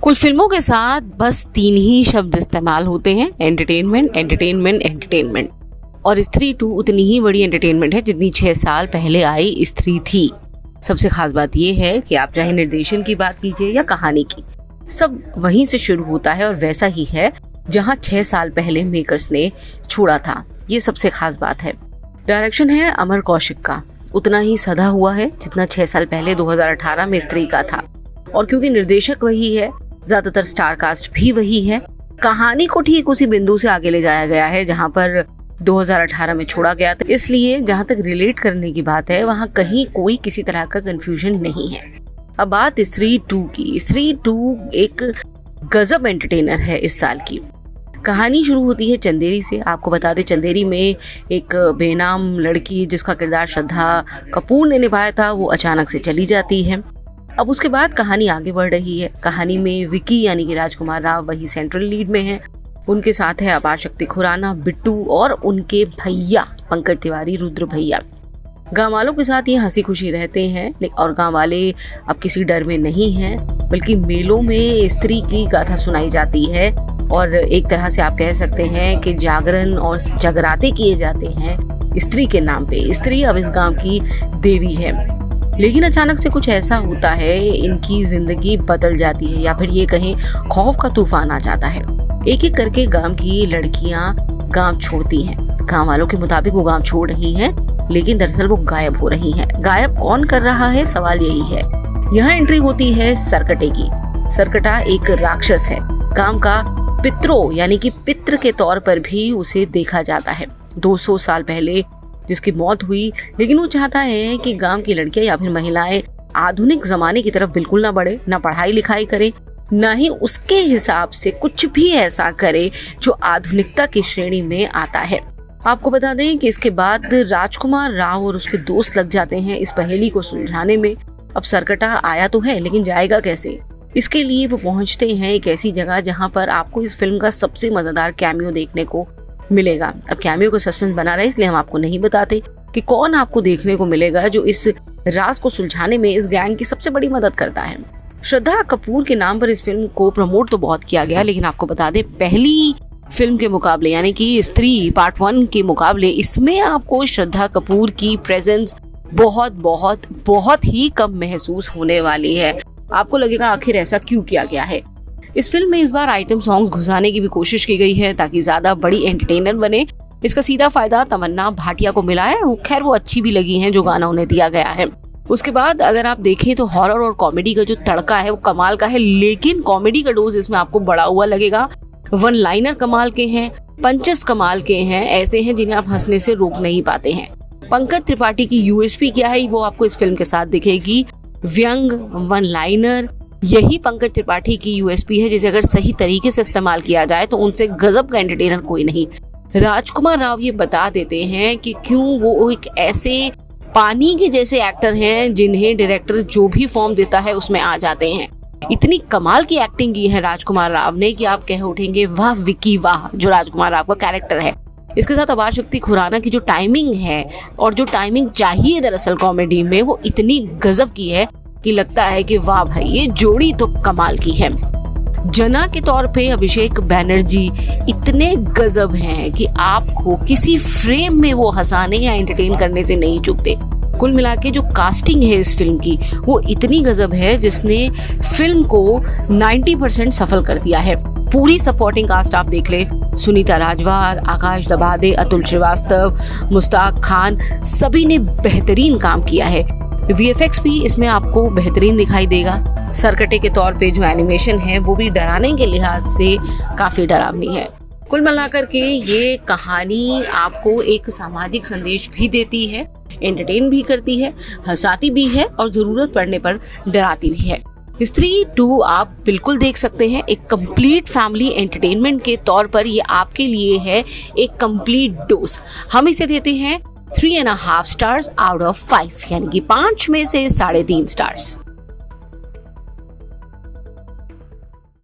कुछ फिल्मों के साथ बस 3 ही शब्द इस्तेमाल होते हैं, एंटरटेनमेंट, एंटरटेनमेंट, एंटरटेनमेंट। और स्त्री 2 उतनी ही बड़ी एंटरटेनमेंट है जितनी 6 साल पहले आई स्त्री थी। सबसे खास बात यह है कि आप चाहे निर्देशन की बात कीजिए या कहानी की, सब वहीं से शुरू होता है और वैसा ही है जहां 6 साल पहले मेकर्स ने छोड़ा था। ये सबसे खास बात है। डायरेक्शन है अमर कौशिक का, उतना ही सधा हुआ है जितना 6 साल पहले 2018 में स्त्री का था। और क्योंकि निर्देशक वही है, ज्यादातर स्टार कास्ट भी वही है, कहानी को ठीक उसी बिंदु से आगे ले जाया गया है जहां पर 2018 में छोड़ा गया था। इसलिए जहां तक रिलेट करने की बात है वहां कहीं कोई किसी तरह का कंफ्यूजन नहीं है। अब बात स्त्री 2 की। स्त्री 2 एक गजब एंटरटेनर है इस साल की। कहानी शुरू होती है चंदेरी से। आपको बता दें, चंदेरी में एक बेनाम लड़की जिसका किरदार श्रद्धा कपूर ने निभाया था, वो अचानक से चली जाती है। अब उसके बाद कहानी आगे बढ़ रही है। कहानी में विकी यानी कि राजकुमार राव वही सेंट्रल लीड में है। उनके साथ है अपार शक्ति खुराना, बिट्टू और उनके भैया पंकज तिवारी, रुद्र भैया। गांव वालों के साथ ये हंसी खुशी रहते हैं और गांव वाले अब किसी डर में नहीं हैं, बल्कि मेलों में स्त्री की गाथा सुनाई जाती है और एक तरह से आप कह सकते हैं कि जागरण और जगराते किए जाते हैं स्त्री के नाम पे। स्त्री अब इस गांव की देवी है। लेकिन अचानक से कुछ ऐसा होता है, इनकी जिंदगी बदल जाती है या फिर ये कहें खौफ का तूफान आ जाता है। एक एक करके गांव की लड़कियां गांव छोड़ती हैं। गांव वालों के मुताबिक वो गांव छोड़ रही हैं, लेकिन दरअसल वो गायब हो रही हैं। गायब कौन कर रहा है, सवाल यही है। यहाँ एंट्री होती है सरकटे की। सरकटा एक राक्षस है। गांव का पितरों यानी कि पित्र के तौर पर भी उसे देखा जाता है। 200 साल पहले जिसकी मौत हुई, लेकिन वो चाहता है कि गांव की लड़कियां या फिर महिलाएं आधुनिक जमाने की तरफ बिल्कुल ना बढ़े, ना पढ़ाई लिखाई करे, ना ही उसके हिसाब से कुछ भी ऐसा करे जो आधुनिकता की श्रेणी में आता है। आपको बता दें कि इसके बाद राजकुमार राव और उसके दोस्त लग जाते हैं इस पहेली को सुलझाने में। अब सरकटा आया तो है, लेकिन जाएगा कैसे? इसके लिए वो पहुंचते हैं एक ऐसी जगह जहां पर आपको इस फिल्म का सबसे मजेदार कैमियो देखने को मिलेगा। अब कैमियो का सस्पेंस बना रहा है, इसलिए हम आपको नहीं बताते कि कौन आपको देखने को मिलेगा जो इस राज को सुलझाने में इस गैंग की सबसे बड़ी मदद करता है। श्रद्धा कपूर के नाम पर इस फिल्म को प्रमोट तो बहुत किया गया, लेकिन आपको बता दें पहली फिल्म के मुकाबले यानी कि स्त्री पार्ट 1 के मुकाबले इसमें आपको श्रद्धा कपूर की प्रेजेंस बहुत बहुत बहुत ही कम महसूस होने वाली है। आपको लगेगा आखिर ऐसा क्यों किया गया है। इस फिल्म में इस बार आइटम सॉन्ग्स घुसाने की भी कोशिश की गई है ताकि ज्यादा बड़ी एंटरटेनर बने। इसका सीधा फायदा तमन्ना भाटिया को मिला है। खैर वो अच्छी भी लगी हैं जो गाना उन्हें दिया गया है। उसके बाद अगर आप देखें तो हॉरर और कॉमेडी का जो तड़का है वो कमाल का है, लेकिन कॉमेडी का डोज इसमें आपको बढ़ा हुआ लगेगा। वन लाइनर कमाल के हैं, पंचेस कमाल के हैं, ऐसे हैं जिन्हें आप हंसने से रोक नहीं पाते हैं। पंकज त्रिपाठी की यूएसपी क्या है वो आपको इस फिल्म के साथ दिखेगी। व्यंग, वन लाइनर, यही पंकज त्रिपाठी की यूएसपी है जिसे अगर सही तरीके से इस्तेमाल किया जाए तो उनसे गजब का एंटरटेनर कोई नहीं। राजकुमार राव ये बता देते हैं कि क्यों वो एक ऐसे पानी के जैसे एक्टर हैं जिन्हें डायरेक्टर जो भी फॉर्म देता है उसमें आ जाते हैं। इतनी कमाल की एक्टिंग की है राजकुमार राव ने कि आप कह उठेंगे वाह विकी वाह, जो राजकुमार राव का कैरेक्टर है। इसके साथ अपार शक्ति खुराना की जो टाइमिंग है और जो टाइमिंग चाहिए दरअसल कॉमेडी में, वो इतनी गजब की है कि लगता है कि वाह भाई ये जोड़ी तो कमाल की है। जना के तौर पे अभिषेक बैनर्जी इतने गजब हैं कि आपको किसी फ्रेम में वो हंसाने या एंटरटेन करने से नहीं चूकते। कुल मिला के जो कास्टिंग है इस फिल्म की वो इतनी गजब है जिसने फिल्म को 90% सफल कर दिया है। पूरी सपोर्टिंग कास्ट आप देख ले, सुनीता राजवार, आकाश दबादे, अतुल श्रीवास्तव, मुस्ताक खान, सभी ने बेहतरीन काम किया है। VFX भी इसमें आपको बेहतरीन दिखाई देगा। सरकटे के तौर पे जो एनिमेशन है वो भी डराने के लिहाज से काफी डरावनी है। कुल मिलाकर के ये कहानी आपको एक सामाजिक संदेश भी देती है, एंटरटेन भी करती है, हंसाती भी है और जरूरत पड़ने पर डराती भी है। स्त्री 2 आप बिल्कुल देख सकते हैं। एक कंप्लीट फैमिली एंटरटेनमेंट के तौर पर ये आपके लिए है एक कंप्लीट डोज। हम इसे देते हैं 3.5 स्टार्स आउट ऑफ 5, यानी कि 5 में से 3.5 स्टार्स।